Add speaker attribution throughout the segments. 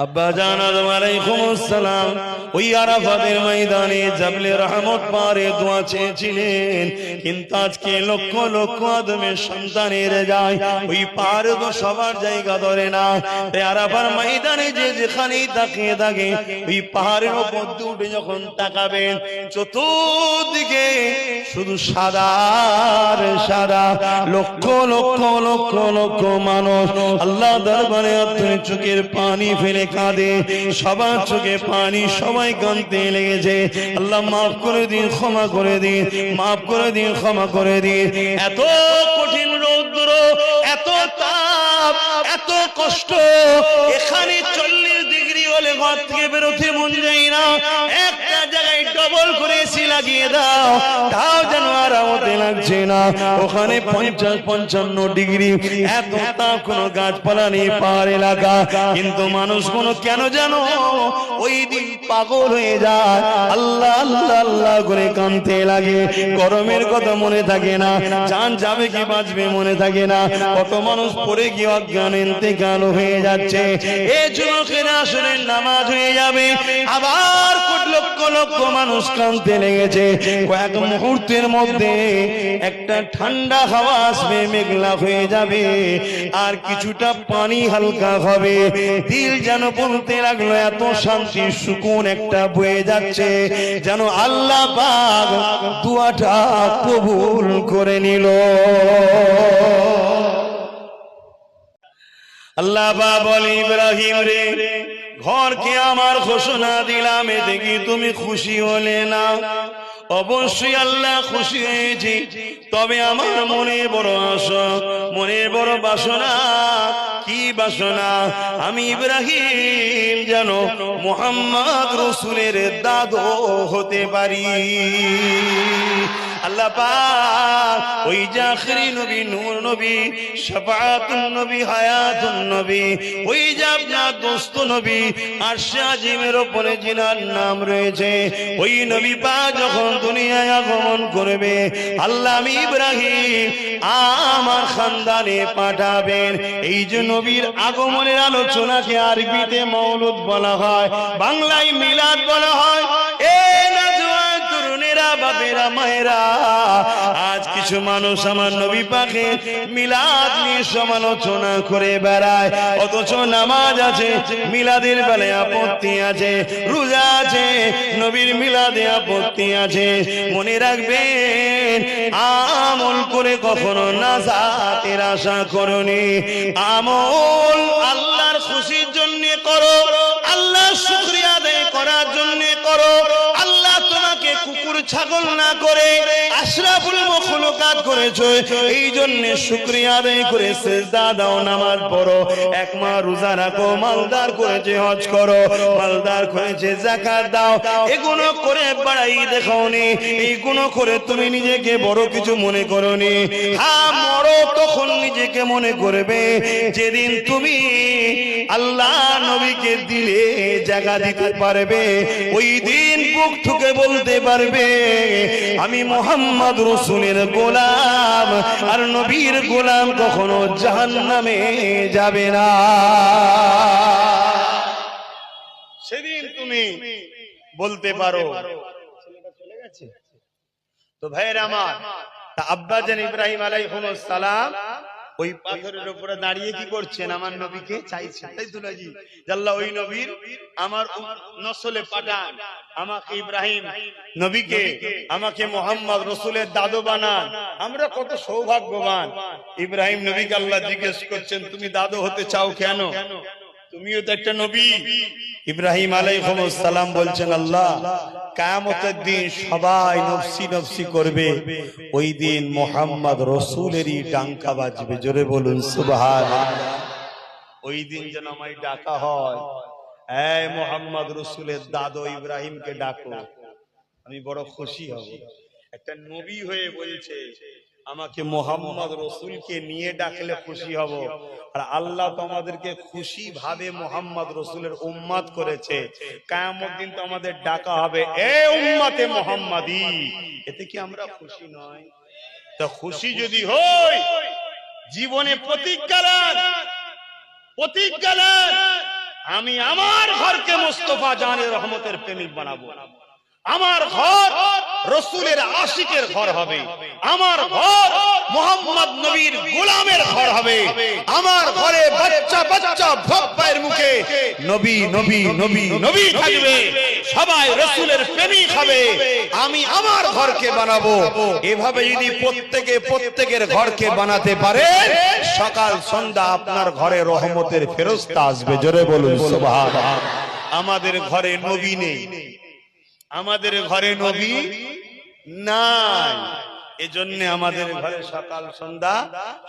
Speaker 1: আব্বা জান আদম আলাইহিস সালাম ওই আরাফাতের ময়দানে জাবলে রহমত পারে দোয়া চেয়েছিলেন, কিন্তু আজকে লক্ষ লক্ষ আদমের সন্তানের যায় ওই পাহাড়ে তো সবার জায়গা ধরে না। তাই আরাফার ময়দানে যে যেখানেই তাকিয়ে থাকে ওই পাহাড়ের উপর উঠে যখন তাকাবেন চতুর্দিকে শুধু সাদা আর সাদা, লক্ষ লক্ষ লক্ষ লক্ষ মানুষ আল্লাহ দরবারে আপনি চোখের পানি ফেলে কাঁদে, সবার চোখে পানি, সবাই কাঁদতে লেগেছে। আল্লাহ মাফ করে দিন, ক্ষমা করে দিন, মাফ করে দিন, ক্ষমা করে দিন। এত কঠিন রৌদ্র, এত তাপ, এত কষ্ট, এখানে 40 ডিগ্রি হলে ঘর থেকে বেরোতে মন যায় না। একটা জায়গায় ডবল করে এসি লাগিয়ে দাও, তাও যেন আরামতে লাগছে না। ওখানে 50-55 ডিগ্রি, এত তাপ, কোনো গাছপালা নেই পাহাড় এলাকা, কিন্তু মানুষ কোনো কেন যেন ওই দিন পাগল হয়ে যায়, আল্লাহ আল্লাহ আল্লাহ করে কাঁদতে লাগে। গরমের কথা মনে থাকে না, জান যাবে কি বাঁচবে মনে থাকে না। কত মানুষ পড়ে গিয়ে অজ্ঞান ইন্তেকাল হয়ে যাচ্ছে। এই যুবকেরা আসলে নামাজ হয়ে যাবে, আবার লক্ষ লক্ষ মানুষ কাঁদতে লেগেছে। কয়েক মুহূর্তের মধ্যে একটা ঠান্ডা হাওয়া আসবে, মেঘলা হয়ে যাবে, আর কিছুটা পানি হালকা হবে। দিল যেন বলতে লাগলো এত শান্তি সুকুন একটা বয়ে যাচ্ছে, যেন আল্লাহ পাক দুয়াটা কবুল করে নিল। আল্লাহ পাক বলে, ইব্রাহিম রে, ঘরকে আমার ঘোষণা দিলাম, এতে কি তুমি খুশি হলে না? অবশ্যই আল্লাহ খুশি হয়েছে, তবে আমার মনে বড় আশা, মনে বড় বাসনা। কি বাসনা? আমি ইব্রাহিম যেন মুহাম্মদ রাসূলের দাদু হতে পারি। আল্লাহ পাক ওই যে আখরি নবী, নূর নবী, শাফাআতুন নবী, হায়াতুন নবী, ওই যে আপনার দোস্ত নবী আরশে আজিমের উপরে যিনার নাম রয়েছে, ওই নবী পাক যখন দুনিয়ায় আগমন করবে, আল্লাহ আমি ইব্রাহিম আমার খানদানে পাঠাবেন। এই যে নবীর আগমনের আলোচনাকে আরবিতে মৌলুদ বলা হয়, বাংলায় মিলাদ বলা হয়। বাপেরা মায়েরা, আজ কিছু মানুষ আমার নবী পাকের মিলাদ নিয়ে সমালোচনা করে বেড়ায়, অথচ নামাজ আছে, মিলাদের বেলায় আপত্তি আছে, রোজা আছে, নবীর মিলাদে আপত্তি আছে। মনে রাখবেন, আমল করে কখনো নাজাতের আশা করনি। আমল আল্লাহর খুশির জন্য করো, আল্লাহর শুকরিয়া আদায় করার জন্য করো। আল্লাহ তোমাকে কুকুর ছাগল না করে আশরাফুল মাখলুকাত করেছো, এই জন্য শুকরিয়া আদায় করে সিজদা দাও, নামাজ পড়ো, এক মাস রোজা রাখো, মালদার করেছে হজ করো, মালদার করেছে যাকাত দাও। এগুলো করে বাড়াই দেখাওনি, এইগুলো করে তুমি নিজেকে বড় কিছু মনে করোনি। হ্যাঁ, মরো তখন নিজেকে মনে করবে যেদিন তুমি আল্লাহ নবীকে দিলে জায়গা দিতে পারবে, ওই দিন বুক ঠুকে বলতে পারবে আমি মুহাম্মদ রাসূলের গোলাম, আর নবীর গোলাম কখনো জাহান্নামে যাবে না। সেদিন তুমি বলতে পারো। চলে গেছে তো ভাইরা আমার, আব্বা জান ইব্রাহিম আলাইহিস সালাম ওই পাথরের উপরে দাঁড়িয়ে কি করছেন? আমার নবীকে চাইছেন, তাই তো নাকি? আল্লাহ ওই নবীর আমার নসলে পাঠান, আমাকে ইব্রাহিম নবীকে, আমাকে মুহাম্মদ রাসূলের দাদু বানান। আমরা কত সৌভাগ্যবান। ইব্রাহিম নবীকে আল্লাহ জিজ্ঞেস করছেন, তুমি দাদু হতে চাও কেন? তুমিও তো একটা নবী। ইব্রাহিম আলাইহিস সালাম বলছেন, আল্লাহ কিয়ামতের দিন সবাই নফসি নফসি করবে, ওই দিন মুহাম্মদ রাসূলেরই ডাঙ্কা বাজবে। জোরে বলুন সুবহানাল্লাহ। ওই দিন যেন আমায় ডাকা হয়, এই মুহাম্মদ রাসূলের দাদু ইব্রাহিমকে ডাকো, আমি বড় খুশি হব। একটা নবী হয়ে বলছে আমাকে মুহাম্মদ রাসূলকে নিয়ে ডাকলে খুশি হব। আর আল্লাহ তো আমাদেরকে খুশি ভাবে মুহাম্মদ রাসূলের উম্মত করেছে, কিয়ামত দিন তো আমাদের ডাকা হবে, এ উম্মতে মুহাম্মাদি। এতে কি আমরা খুশি নয়? তো খুশি যদি হই, জীবনে প্রতিজ্ঞা আমি আমার ঘরকে মুস্তাফা জানের রহমতের প্রেমিক বানাবো। আমার ঘর রাসূলের আশিকের ঘর হবে, আমার ঘর মুহাম্মদ নবীর গোলামের ঘর হবে, আমার ঘরে বাচ্চা বাচ্চা ভাইয়ের মুখে নবী নবী নবী নবী থাকবে, সবাই রাসূলের প্রেমিক হবে। আমি আমার ঘরকে বানাবো। এভাবে যদি প্রত্যেকের ঘরকে বানাতে পারে, সকাল সন্ধ্যা আপনার ঘরে রহমতের ফেরেশতা আসবে। জোরে বলুন সুবহানাল্লাহ। আমাদের ঘরে নবী নেই, আমাদের ঘরে নবী নাই, এজন্য আমাদের ঘরে সকাল সন্ধ্যা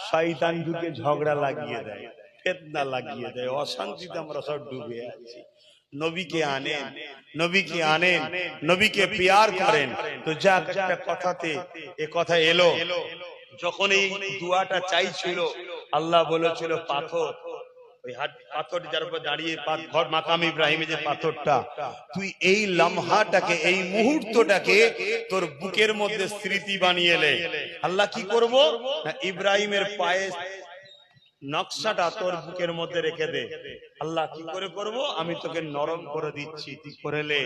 Speaker 1: শয়তান ঢুকে ঝগড়া লাগিয়ে দেয়, ফিতনা লাগিয়ে দেয়, অশান্তিতে আমরা সব ডুবে আছি। নবীকে আনেন, নবীকে আনেন, নবীকে প্যার করেন। তো যাক, একটা কথাতে এ কথা এলো, যখন এই দুয়াটা চাইছিল আল্লাহ বলেছিল পাথর, ওই পাথর যার উপর দাঁড়িয়ে ঘর মাকাম ইব্রাহিমে যে পাথরটা, তুই এই লম্হাটাকে, এই মুহূর্তটাকে তোর বুকের মধ্যে স্মৃতি বানিয়ে লে। আল্লাহ কি করব না, ইব্রাহিমের পায়ে নকশাটা তোর বুকের মধ্যে রেখে দে। আল্লাহ কি করে করব, আমি তোকে নরম করে দিচ্ছি, তুই করে লে।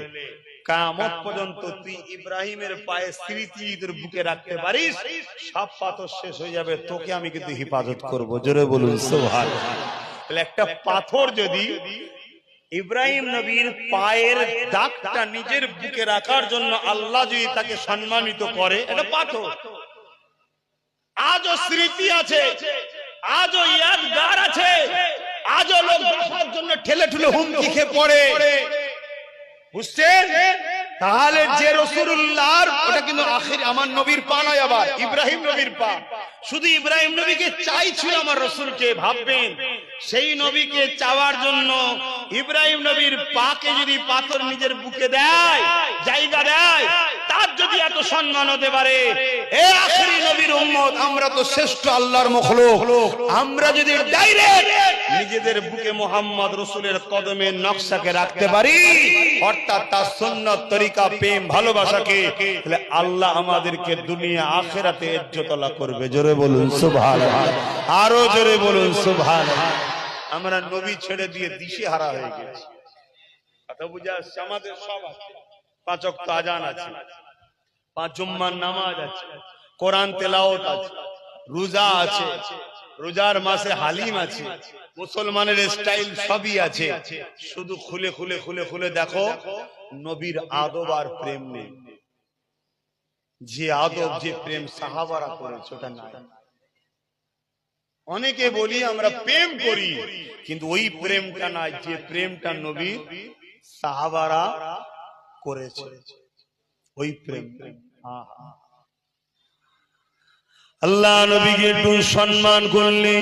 Speaker 1: কিয়ামত পর্যন্ত তুই ইব্রাহিমের পায়ে স্মৃতি তোর বুকে রাখতে পারিস, সব পাথর শেষ হয়ে যাবে, তোকে আমি কিন্তু হেফাজত করব। জোরে বলুন সুবহানাল্লাহ। একটা পাথর যদি ইব্রাহিম নবীর পায়ের দাগটা নিজের বুকে রাখার জন্য আল্লাহ যদি তাকে সম্মানিত করে, এটা পাথর আজও স্মৃতি আছে, আজও ইয়াদগার আছে, আজও লোক দেখার জন্য ঠেলে ঠুলে হুমকি খেয়ে পড়ে। বুঝছেন? তাহলে যে রাসূলুল্লাহর, ওটা কিন্তু আখির আমার নবীর পা নয়, আবার ইব্রাহিম নবীর পা। শুধু ইব্রাহিম নবীকে চাইছিল আমার রাসূলকে, ভাববেন সেই নবীকে চাওয়ার জন্য ইব্রাহিম নবীর পাকে যদি পাথর নিজের বুকে দেয়, জায়গা দেয়, তার যদি এত সম্মান হতে পারে, এ আখিরি নবীর উম্মত, আমরা তো শ্রেষ্ঠ আল্লাহর মাখলুক, আমরা যদি ডাইরেক্ট নিজেদের বুকে মুহাম্মদ রাসূলের কদমের নকশাকে রাখতে পারি, অর্থাৎ তার সুন্নাত তরিকা প্রেম ভালোবাসাকে, তাহলে আল্লাহ আমাদেরকে দুনিয়া আখিরাতে ইজ্জত আল্লাহ করবে। জোরে বলুন সুবহানাল্লাহ, আরো জোরে বলুন সুবহানাল্লাহ। আমরা নবী ছেড়ে দিয়ে দিশেহারা হয়ে গেছি। কথা বুঝা আসছে? আমাদের সব আছে, 5 ওয়াক্ত আযান আছে, 5 জুম্মার নামাজ আছে, কোরআন তেলাওয়াত আছে, রোজা আছে, রোজার মাসে হালিম আছে, মুসলমানের স্টাইল সবই আছে। শুধু খুলে খুলে খুলে খুলে দেখো, নবীর আদব আর প্রেম নেই। যে আদব, যে প্রেম সাহাবারা করেছে, ওটা নাই। অনেকে বলি আমরা প্রেম করি, কিন্তু ওই প্রেমটা নাই যে প্রেমটা নবীর সাহাবারা করেছে, ওই প্রেম। আল্লাহ নবীকে একটু সম্মান করলে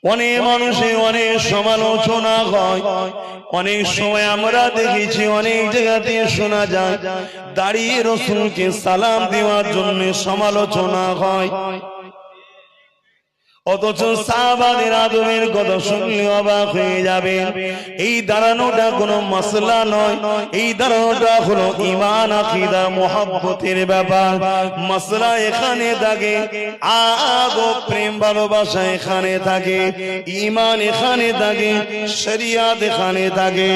Speaker 1: অনেক মানুষে অনেক সমালোচনা হয়। অনেক সময় আমরা দেখেছি, অনেক জায়গাতে শোনা যায়, দাঁড়িয়ে রাসূলকে সালাম দেওয়ার জন্য সমালোচনা হয়। অথচ সাহাবাদের আদবের কথা শুনলে অবাক হয়ে যাবে। এই দাঁড়ানোটা কোনো মাসলা নয়, এই দাঁড়ানোটা হলো ঈমান, আকীদা, মুহাব্বতের ব্যাপার। মাসলা এখানে থাকে, আদব, প্রেম, ভালোবাসা এখানে থাকে, ঈমান এখানে থাকে, শরিয়াত এখানে থাকে।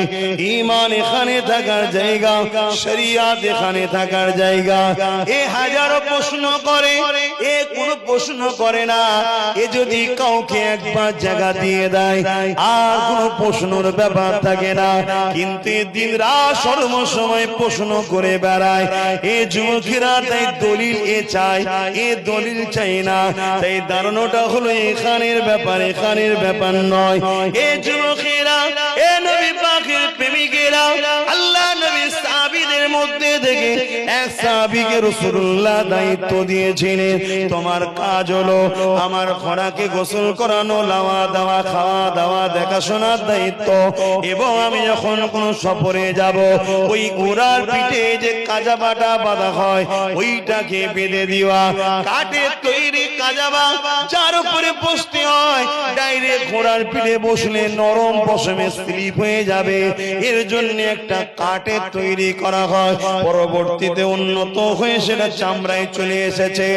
Speaker 1: ঈমান এখানে থাকার জায়গা, শরিয়াত এখানে থাকার জায়গা। এ হাজারো প্রশ্ন করে, এ কোনো প্রশ্ন করে না। এ যদি কাউকে একবার জায়গা দিয়ে দেয়, আর কোনো প্রশ্নের ব্যাপার থাকে না। কিন্তু দিন রাত সর্বসময় প্রশ্ন করে বেড়ায় এ যুবকেরা। তাই দলিল এ চায়, এ দলিল চাই না। তাই দাঁড়ানোটা হলো এখানের ব্যাপার, এখানের ব্যাপার নয়। এ যুবকেরা, এ নবী পাকের প্রেমিকেরা, আল্লাহ নবীর সাহাবীদের মধ্যে থেকে এক সাহাবীকে রাসূলুল্লাহ দায়িত্ব দিয়েছিলেন, তোমার কাজ হলো আমার ঘোড়াকে গোসল করানো, লাওয়া দেওয়া, খাওয়া দাওয়া, দেখাশোনার দায়িত্ব। এবং আমি যখন কোন সফরে যাব, ওই ঘোড়ার পিঠে যে কাজাবাটা বাঁধা হয়, ওইটাকে বেঁধে দিওয়া। কাঠের তৈরি কাজাবা, যার উপরে বসতে হয়, ডাইরেক্ট ঘোড়ার পিঠে বসলে নরম পশমে স্লিপ হয়ে যাবে। এর জন্য একটা কাঠের তৈরি করা হয়, পরবর্তীতে উন্নত হয়ে হয়ে সেটা চামড়ায় চলে এসেছে।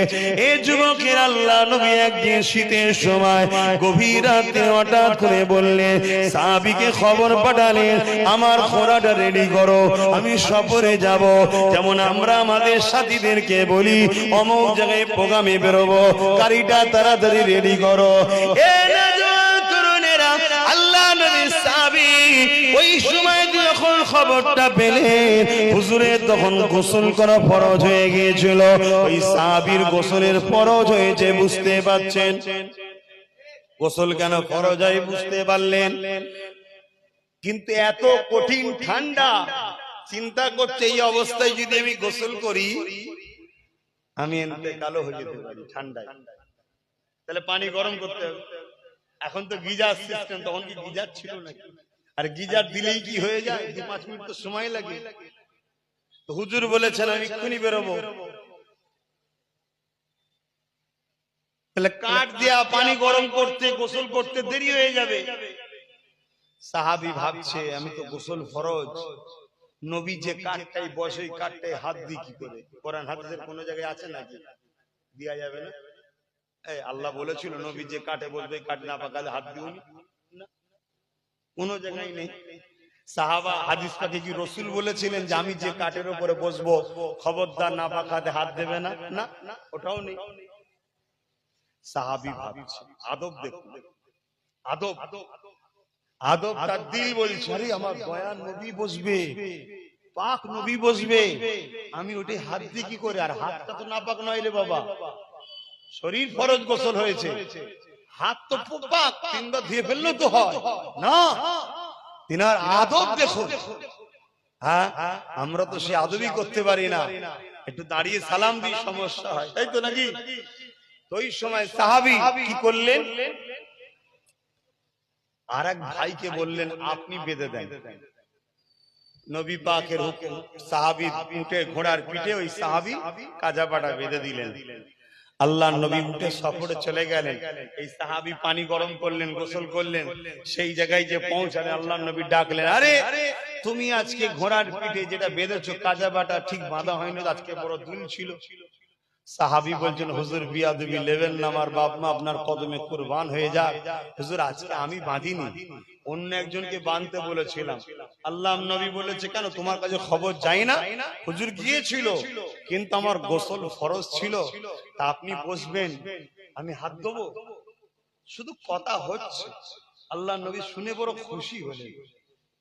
Speaker 1: এই যুবকের আল্লাহ নবী একদিন শীতের সময় গভীর রাতে হঠাৎ করে বললেন, সাহাবীকে খবর পাঠালেন, আমার ঘোড়াটা রেডি করো, আমি সফরে যাব। যেমন আমরা আমাদের সাথীদেরকে বলি অমুক জায়গায় প্রোগ্রামে বেরোবো, গাড়িটা তাড়াতাড়ি রেডি করো। আল্লাহ নবীর সাহাবী ওই সময় যখন খবরটা পেলেন, হুজুরের তখন গোসল করা ফরজ হয়ে গিয়েছিল। ওই সাহাবীর গোসলের ফরজ হয়েছে, বুঝতে পারছেন? গোসল কেন ফরজ হয় বুঝতে পারলেন? কিন্তু এত কঠিন ঠান্ডা, চিন্তা করছে এই অবস্থায় যদি আমি গোসল করি আমি এতে কালো হয়ে যেতে পারি ঠান্ডায়, তাহলে পানি গরম করতে হবে। এখন তো গিজার সিস্টেম, তখন কি গিজার ছিল নাকি? আর গিজার দিলেই কি হয়ে যায়? 2-5 মিনিট তো সময় লাগে। তো হুজুর বলেছেন আমি এক্ষুনি বেরোবো, তাহলে কাঠ দেয়া পানি গরম করতে গোসল করতে দেরি হয়ে যাবে। সাহাবী ভাবছে আমি তো গোসল ফরজ, নবী যে কাঠটাই বসে ওই কাঠটাই হাত দিই কি করে? কোরআন হাদিসের কোন জায়গায় আছে নাকি দেয়া যাবে না? আল্লাহ বলেছিল নবী যে কাঠে বসবে কাঠ না পাকালে হাত দিওনি, কোন জায়গায় নেই। সাহাবা হাদিস পাকে কি রাসূল বলেছিলেন যে আমি যে কাঠের উপরে বসবো খবরদার না পাকাতে হাত দেবে না? না, ওটাও নেই। সাহাবী ভাবছে আদব দেখুন, আদব আদব তার দিল বলছে আরে আমার দয়ার নবী বসবে, পাক নবী বসবে, আমি ওটাই হাত দিয়ে কি করে? আর হাতটা তো না পাক নয় রে বাবা, শরীর ফরজ গোসল হয়েছে, হাত তো পাক, তিনবার ধুয়ে ফেললেও তো হয় না। তিনার আদব দেখুন। হ্যাঁ, আমরা তো সে আদবই করতে পারি না, একটু দাঁড়িয়ে সালাম দিই সমস্যা হয়, তাই তো নাকি? তো ওই সময় সাহাবী কি করলেন, আর এক ভাইকে বললেন আপনি বেঁধে দেন। নবী পাকের হুকুম, সাহাবী উঠে ঘোড়ার পিঠে ওই সাহাবী কাজাপাটা বেঁধে দিলেন। আল্লাহ নবী উঠে সফরে চলে গেলেন, এই সাহাবী পানি গরম করলেন, গোসল করলেন। সেই জায়গায় যে পৌঁছালেন আল্লাহ নবী ডাকলেন, আরে তুমি আজকে ঘোড়ার পিঠে যেটা বেঁধেছো কাজাবাটা ঠিক বাঁধা হয়নি, আজকে বড় দুল ছিল। সাহাবী বলছেন হুজুর বিয়াদবি নেবেন না, আমার বাপ মা আপনার কদমে কুরবান হয়ে যাক। হুজুর আজকে আমি বাঁধিনি, অন্য একজনকে বাঁধতে বলেছিলাম। আল্লাহ নবী বলেছে কেন তোমার কাছে খবর যায় না? হুজুর গিয়েছিল কিন্তু আমার গোসল ফরজ ছিল, তা আপনি বসবেন আমি হাত দেবো, শুধু কথা হচ্ছে। আল্লাহ নবী শুনে বড় খুশি হলেন,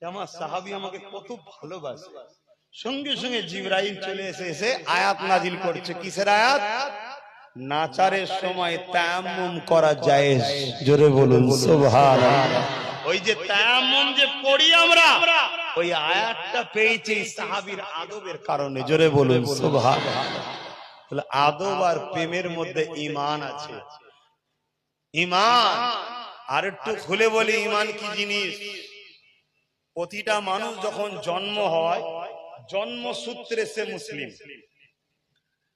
Speaker 1: আমার সাহাবী আমাকে কত ভালোবাসে। সঙ্গে সঙ্গে জিবরাইল চলে এসে আয়াত নাজিল করছে। কিসের আয়াত? নাচারের সময় তায়াম্মুম করা জায়েজ। জোরে বলুন সুবহানাল্লাহ। ওই যে তায়াম্মুম যে পড়ি আমরা, ওই আয়াতটা পেয়েছি সাহাবীর আদবের কারণে। জোরে বলুন সুবহানাল্লাহ। তাহলে আদব আর প্রেমের মধ্যে ঈমান আছে। ঈমান আর একটু খুলে বলি ঈমান কি জিনিস। প্রতিটা মানুষ যখন জন্ম হয়, জন্মসূত্রে সে মুসলিম,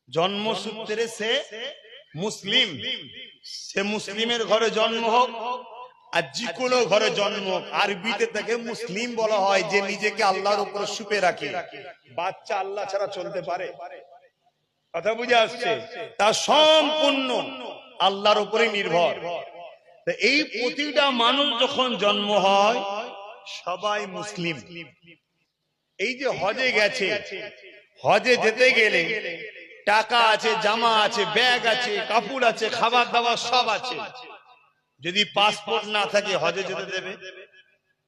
Speaker 1: জন্মসূত্রে সে মুসলিম। সে মুসলিমের ঘরে জন্ম হোক আর যে কোনো ঘরে জন্ম হোক, আরবিতে তাকে মুসলিম বলা হয় যে নিজেকে আল্লাহর উপর সুপে রাখে। বাচ্চা আল্লাহ ছাড়া চলতে পারে? কথা বুঝে আসছে? তা সম্পূর্ণ আল্লাহর উপরে নির্ভর। এই প্রতিটা মানুষ যখন জন্ম হয় সবাই মুসলিম। এই যে হজে গেছে, হজে যেতে গেলে টাকা আছে, জামা আছে, ব্যাগ আছে, কাপড় আছে, খাবার দাবার সব আছে। যদি পাসপোর্ট না থাকে হজে যেতে দেবে?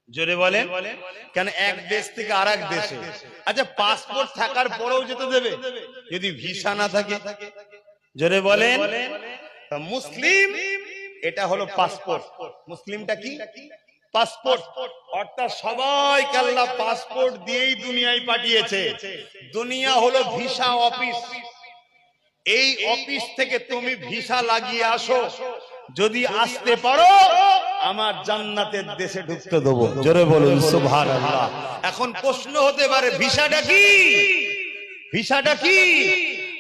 Speaker 1: জোরে বলেন কেন? এক দেশ থেকে আর এক দেশে। আচ্ছা পাসপোর্ট থাকার পরেও যেতে দেবে যদি ভিসা না থাকে? জোরে বলেন। মুসলিম এটা হলো পাসপোর্ট। মুসলিমটা কি? পাসপোর্ট। অর্থাৎ সবাইকে আল্লাহ পাসপোর্ট দিয়েই দুনিয়ায় পাঠিয়েছে। দুনিয়া হলো ভিসা অফিস। এই অফিস থেকে তুমি ভিসা লাগিয়ে আসো, যদি আসতে পারো আমার জান্নাতের দেশে ঢুকতে দেবো। জোরে বলুন সুবহানাল্লাহ। এখন প্রশ্ন হতে পারে ভিসাটা কি? ভিসাটা কি?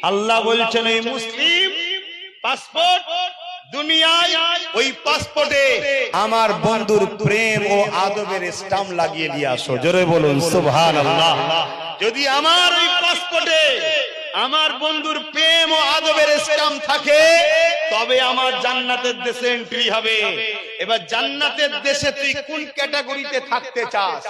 Speaker 1: আল্লাহ বলছেন এই মুসলিম পাসপোর্ট দুনিয়ায়, ওই পাসপোর্টে আমার বন্ধুর প্রেম ও আদবের স্টাম্প লাগিয়ে দিয়ে আসো। জোরে বলুন সুবহানাল্লাহ। যদি আমার ওই পাসপোর্টে আমার বন্ধুর প্রেম ও আদবের স্ট্যাম্প থাকে, তবে আমার জান্নাতের দেশে এন্ট্রি হবে। এবার জান্নাতের দেশে তুই কোন ক্যাটাগরিতে থাকতে চাস?